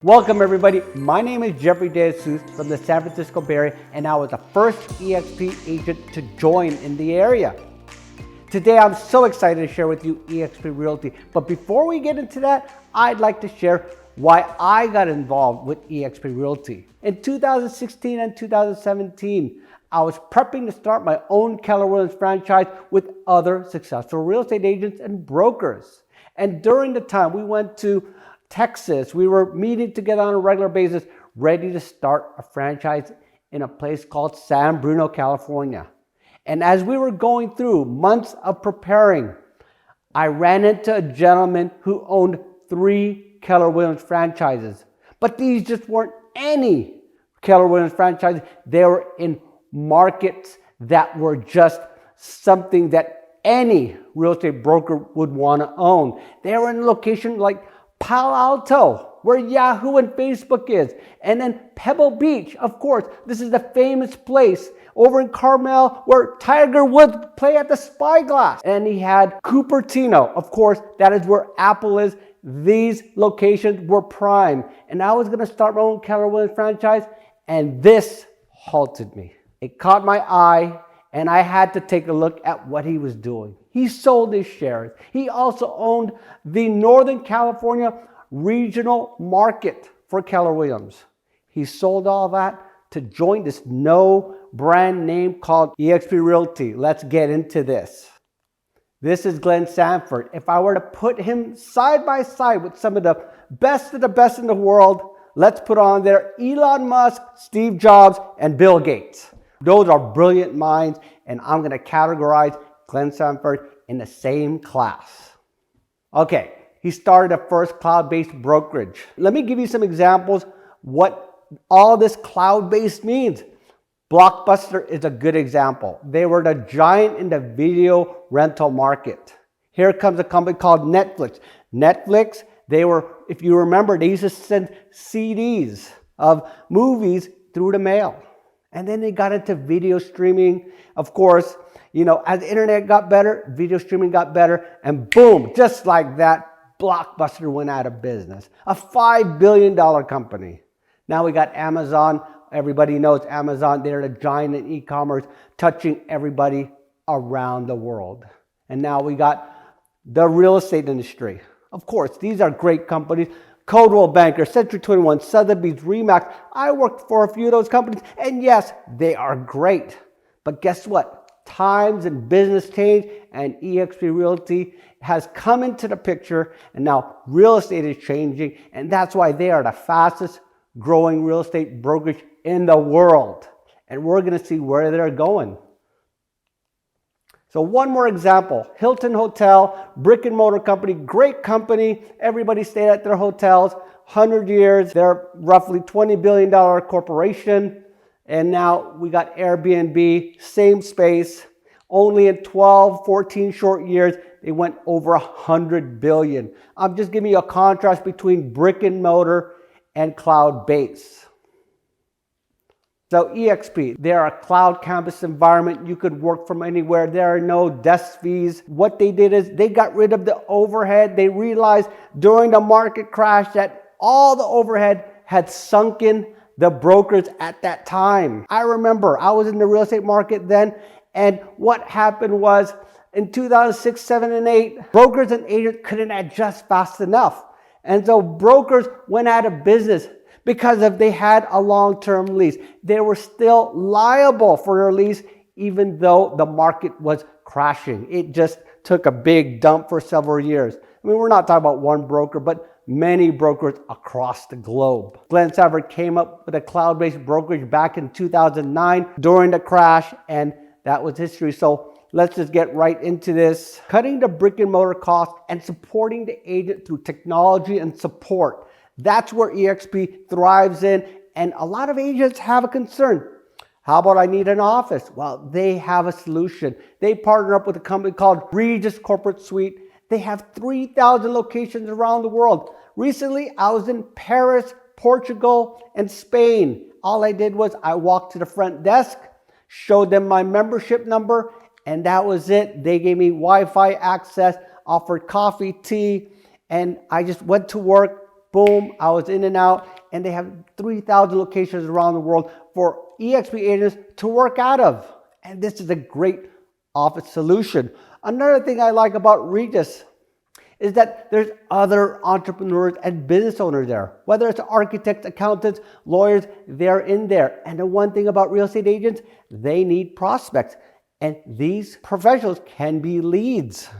Welcome everybody, my name is Jeffrey Dejesus from the San Francisco Bay Area, and I was the first EXP agent to join in the area. Today I'm so excited to share with you EXP Realty, but before we get into that, I'd like to share why I got involved with EXP Realty. In 2016 and 2017, I was prepping to start my own Keller Williams franchise with other successful real estate agents and brokers. And during the time we went to Texas, we were meeting together on a regular basis, ready to start a franchise in a place called San Bruno, California. And as we were going through months of preparing, I ran into a gentleman who owned 3 Keller Williams franchises. But these just weren't any Keller Williams franchises. They were in markets that were just something that any real estate broker would want to own. They were in a location like Palo Alto, where Yahoo and Facebook is. And then Pebble Beach, of course, this is the famous place over in Carmel where Tiger Woods play at the Spyglass. And he had Cupertino, of course, that is where Apple is. These locations were prime. And I was gonna start my own Keller Williams franchise, and this halted me. It caught my eye, and I had to take a look at what he was doing. He sold his shares. He also owned the Northern California regional market for Keller Williams. He sold all that to join this no brand name called EXP Realty. Let's get into this. This is Glenn Sanford. If I were to put him side by side with some of the best in the world, let's put on there Elon Musk, Steve Jobs, and Bill Gates. Those are brilliant minds, and I'm going to categorize Glenn Sanford in the same class. Okay, he started a first cloud-based brokerage. Let me give you some examples what all this cloud-based means. Blockbuster is a good example. They were the giant in the video rental market. Here comes a company called Netflix. Netflix, they were, if you remember, they used to send CDs of movies through the mail. And then they got into video streaming. Of course, you know, as the internet got better, video streaming got better, and boom, just like that, Blockbuster went out of business. A $5 billion company. Now we got Amazon. Everybody knows Amazon. They're the giant in e-commerce, touching everybody around the world. And now we got the real estate industry. Of course, these are great companies. Coldwell Banker, Century 21, Sotheby's, RE/MAX. I worked for a few of those companies, and yes, they are great. But guess what? Times and business change, and EXP Realty has come into the picture, and now real estate is changing, and that's why they are the fastest growing real estate brokerage in the world. And we're going to see where they're going. So one more example, Hilton Hotel, brick and mortar company, great company. Everybody stayed at their hotels, 100 years. They're roughly $20 billion corporation. And now we got Airbnb, same space. Only in 12, 14 short years, they went over 100 billion. I'm just giving you a contrast between brick and mortar and cloud-based. So EXP, they're a cloud campus environment. You could work from anywhere. There are no desk fees. What they did is they got rid of the overhead. They realized during the market crash that all the overhead had sunk in the brokers at that time. I remember I was in the real estate market then, and what happened was in 2006, 7, and 8, brokers and agents couldn't adjust fast enough. And so brokers went out of business. Because if they had a long-term lease, they were still liable for their lease even though the market was crashing. It just took a big dump for several years. I mean, we're not talking about one broker, but many brokers across the globe. Glenn Sanford came up with a cloud-based brokerage back in 2009 during the crash, and that was history. So let's just get right into this. Cutting the brick and mortar costs and supporting the agent through technology and support. That's where EXP thrives in, and a lot of agents have a concern. How about I need an office? Well, they have a solution. They partner up with a company called Regis Corporate Suite. They have 3,000 locations around the world. Recently, I was in Paris, Portugal, and Spain. All I did was I walked to the front desk, showed them my membership number, and that was it. They gave me Wi-Fi access, offered coffee, tea, and I just went to work boom, I was in and out, and they have 3,000 locations around the world for EXP agents to work out of. And this is a great office solution. Another thing I like about Regis is that there's other entrepreneurs and business owners there. Whether it's architects, accountants, lawyers, they're in there. And the one thing about real estate agents, they need prospects. And these professionals can be leads.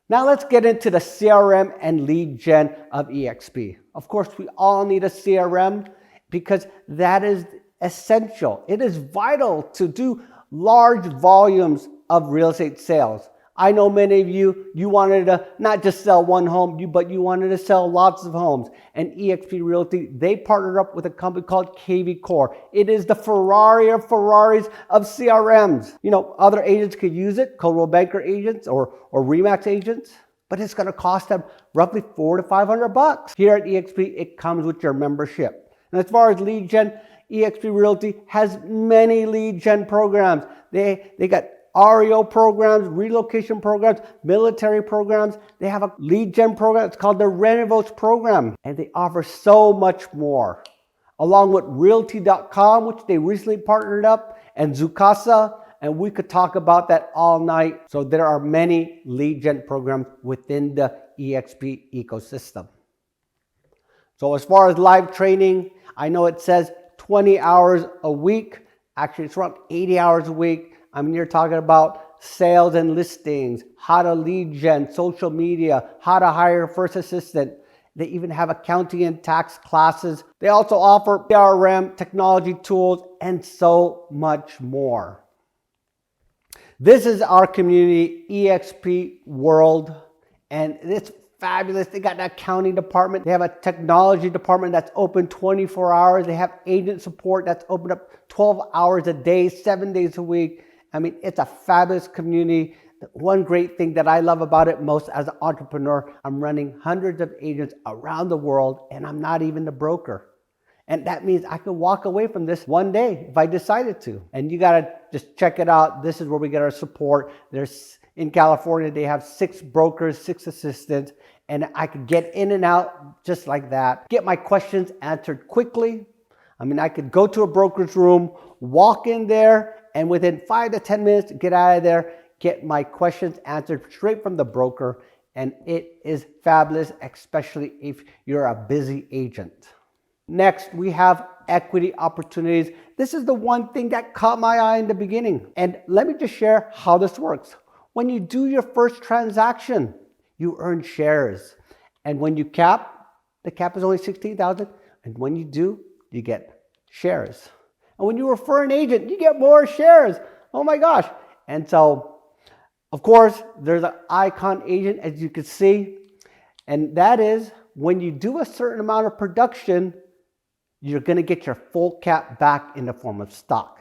Now let's get into the CRM and lead gen of EXP. Of course, we all need a CRM because that is essential. It is vital to do large volumes of real estate sales. I know many of you wanted to not just sell one home, but you wanted to sell lots of homes. And EXP Realty, they partnered up with a company called KV Core. It is the Ferrari of Ferraris of CRMs. You know, other agents could use it, Coldwell Banker agents or Remax agents, but it's going to cost them roughly $400 to $500. Here at EXP, it comes with your membership. And as far as lead gen, EXP Realty has many lead gen programs. They got REO programs, relocation programs, military programs. They have a lead gen program. It's called the Renovos program. And they offer so much more. Along with Realty.com, which they recently partnered up, and Zoocasa. And we could talk about that all night. So there are many lead gen programs within the EXP ecosystem. So as far as live training, I know it says 20 hours a week. Actually, it's around 80 hours a week. I mean, you're talking about sales and listings, how to lead gen, social media, how to hire a first assistant. They even have accounting and tax classes. They also offer CRM, technology tools, and so much more. This is our community, EXP World, and it's fabulous. They got an accounting department. They have a technology department that's open 24 hours. They have agent support that's open up 12 hours a day, 7 days a week. I mean, it's a fabulous community. One great thing that I love about it most as an entrepreneur, I'm running hundreds of agents around the world and I'm not even the broker. And that means I could walk away from this one day if I decided to. And you got to just check it out. This is where we get our support. There's in California, they have 6 brokers, 6 assistants, and I could get in and out just like that. Get my questions answered quickly. I mean, I could go to a broker's room, walk in there, and within 5 to 10 minutes, get out of there, get my questions answered straight from the broker. And it is fabulous, especially if you're a busy agent. Next, we have equity opportunities. This is the one thing that caught my eye in the beginning. And let me just share how this works. When you do your first transaction, you earn shares. And when you cap, the cap is only $16,000. And when you do, you get shares. And when you refer an agent, you get more shares. Oh my gosh. And so, of course, there's an icon agent, as you can see. And that is when you do a certain amount of production, you're going to get your full cap back in the form of stock.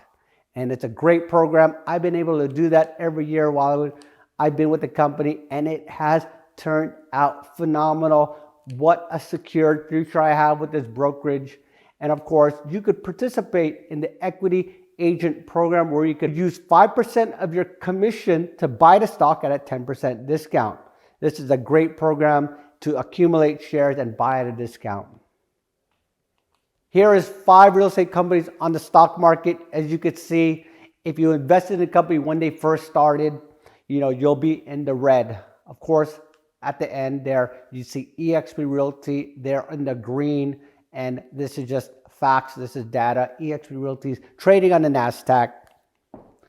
And it's a great program. I've been able to do that every year while I've been with the company, and it has turned out phenomenal. What a secured future I have with this brokerage. And of course, you could participate in the equity agent program where you could use 5% of your commission to buy the stock at a 10% discount. This is a great program to accumulate shares and buy at a discount. Here is 5 real estate companies on the stock market. As you can see, if you invested in a company when they first started, you'll be in the red. Of course, at the end there, you see EXP Realty, they're in the green. And this is just facts. This is data. EXP Realty is trading on the NASDAQ.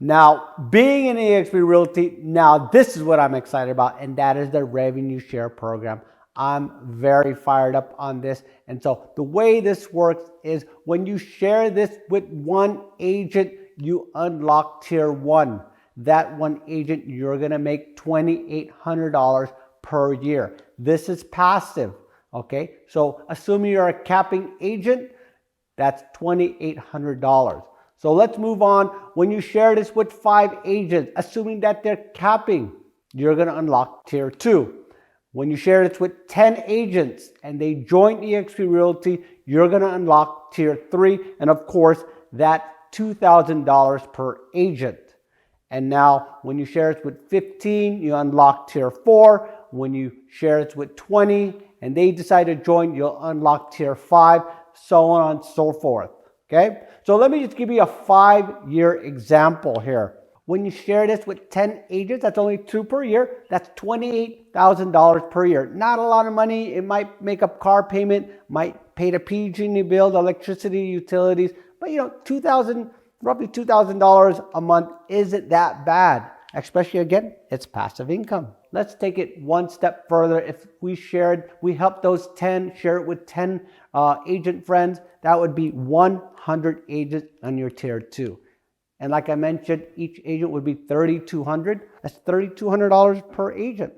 Now, being in EXP Realty, now this is what I'm excited about, and that is the revenue share program. I'm very fired up on this. And so the way this works is when you share this with one agent, you unlock tier 1. That one agent, you're going to make $2,800 per year. This is passive. Okay, so assuming you're a capping agent, that's $2,800. So let's move on. When you share this with 5 agents, assuming that they're capping, you're going to unlock tier 2. When you share this with 10 agents and they join EXP Realty, you're going to unlock tier 3. And of course, that's $2,000 per agent. And now when you share it with 15, you unlock tier 4. When you share it with 20, and they decide to join, you'll unlock tier 5, so on and so forth. Okay, so let me just give you a 5-year example here. When you share this with 10 agents, that's only 2 per year. That's $28,000 per year. Not a lot of money. It might make up car payment, might pay the PG&E bill, the electricity, utilities. But roughly $2,000 a month isn't that bad. Especially, again, it's passive income. Let's take it one step further. If we help those 10, share it with 10 agent friends, that would be 100 agents on your tier 2. And like I mentioned, each agent would be $3,200. That's $3,200 per agent.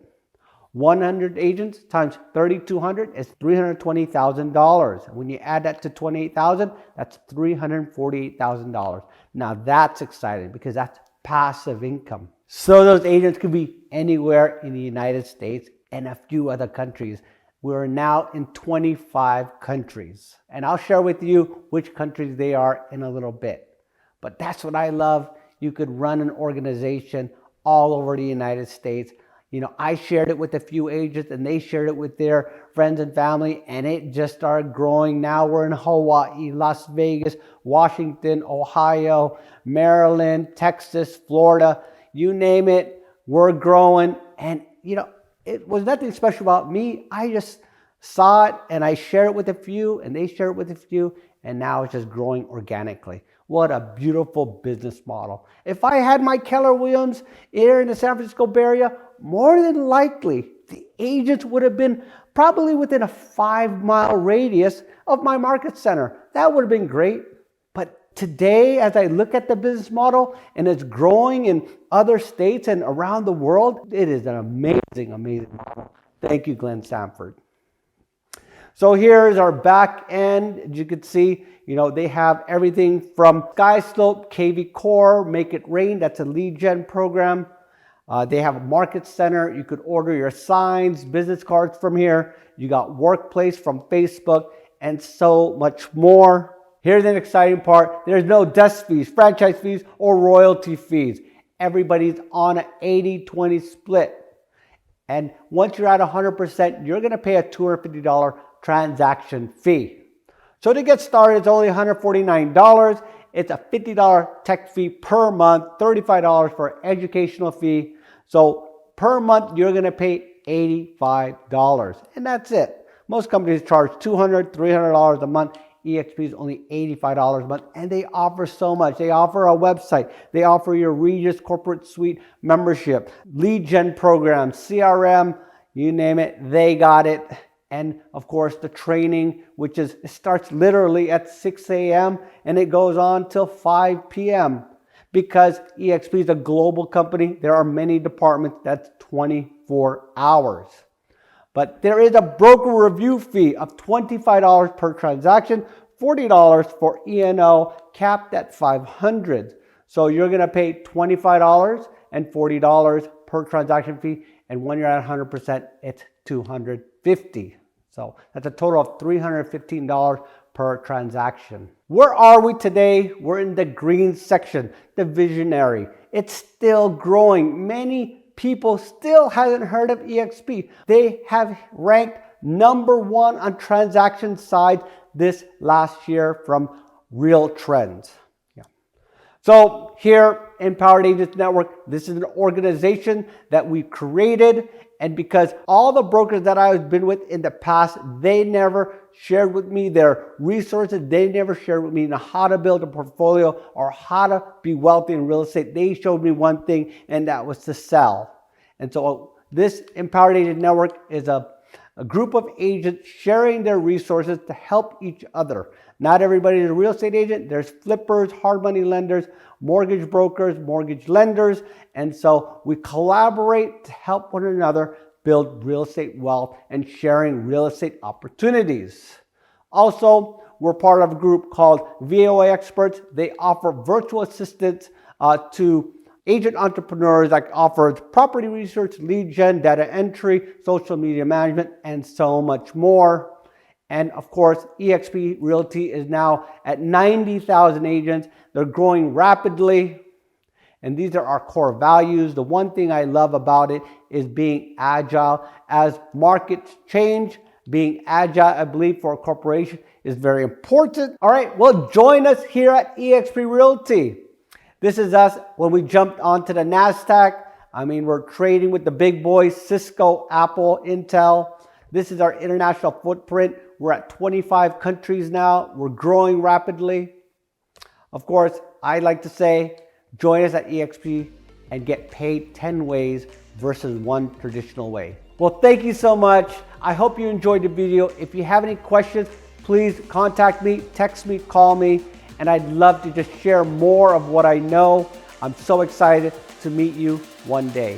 100 agents times $3,200 is $320,000. When you add that to $28,000, that's $348,000. Now that's exciting because that's passive income. So those agents could be anywhere in the United States and a few other countries. We're now in 25 countries. And I'll share with you which countries they are in a little bit. But that's what I love. You could run an organization all over the United States. I shared it with a few agents and they shared it with their friends and family, and it just started growing. Now we're in Hawaii, Las Vegas, Washington, Ohio, Maryland, Texas, Florida, you name it, we're growing. And it was nothing special about me. I just saw it and I share it with a few and they share it with a few, and now it's just growing organically. What a beautiful business model. If I had my Keller Williams here in the San Francisco Bay Area, more than likely the agents would have been probably within a 5-mile radius of my market center. That would have been great. But today, as I look at the business model and it's growing in other states and around the world, it is an amazing, amazing model. Thank you, Glenn Sanford. So here's our back end. As you can see, they have everything from SkySlope, KV Core, Make It Rain. That's a lead gen program. They have a market center. You could order your signs, business cards from here. You got Workplace from Facebook and so much more. Here's an exciting part. There's no desk fees, franchise fees, or royalty fees. Everybody's on an 80-20 split. And once you're at 100%, you're going to pay a $250 transaction fee. So to get started, it's only $149. It's a $50 tech fee per month, $35 for educational fee. So per month, you're going to pay $85. And that's it. Most companies charge $200, $300 a month. EXP is only $85 a month, and they offer so much. They offer a website. They offer your Regis Corporate Suite membership, lead gen program, CRM, you name it, they got it. And of course, the training, which starts literally at 6 a.m. and it goes on till 5 p.m. Because EXP is a global company, there are many departments that's 24 hours. But there is a broker review fee of $25 per transaction, $40 for E&O, capped at $500. So you're going to pay $25 and $40 per transaction fee. And when you're at 100%, it's $250. So that's a total of $315 per transaction. Where are we today? We're in the green section, the visionary. It's still growing. Many people still haven't heard of EXP. They have ranked number 1 on transaction side this last year from Real Trends. So here, Empowered Agents Network, this is an organization that we created, and because all the brokers that I've been with in the past, they never shared with me their resources. They never shared with me how to build a portfolio or how to be wealthy in real estate. They showed me one thing, and that was to sell. And so this Empowered Agent Network is a group of agents sharing their resources to help each other. Not everybody is a real estate agent. There's flippers, hard money lenders, mortgage brokers, mortgage lenders. And so we collaborate to help one another build real estate wealth and sharing real estate opportunities. Also, we're part of a group called VOA Experts. They offer virtual assistance to agent entrepreneurs that offers property research, lead gen, data entry, social media management, and so much more. And of course, EXP Realty is now at 90,000 agents. They're growing rapidly. And these are our core values. The one thing I love about it is being agile. As markets change, Being agile, I believe, for a corporation is very important. All right, well, join us here at EXP Realty. This is us when we jumped onto the NASDAQ. I mean, we're trading with the big boys, Cisco, Apple, Intel. This is our international footprint. We're at 25 countries now. We're growing rapidly. Of course, I'd like to say, join us at EXP and get paid 10 ways versus one traditional way. Well, thank you so much. I hope you enjoyed the video. If you have any questions, please contact me, text me, call me, and I'd love to just share more of what I know. I'm so excited to meet you one day.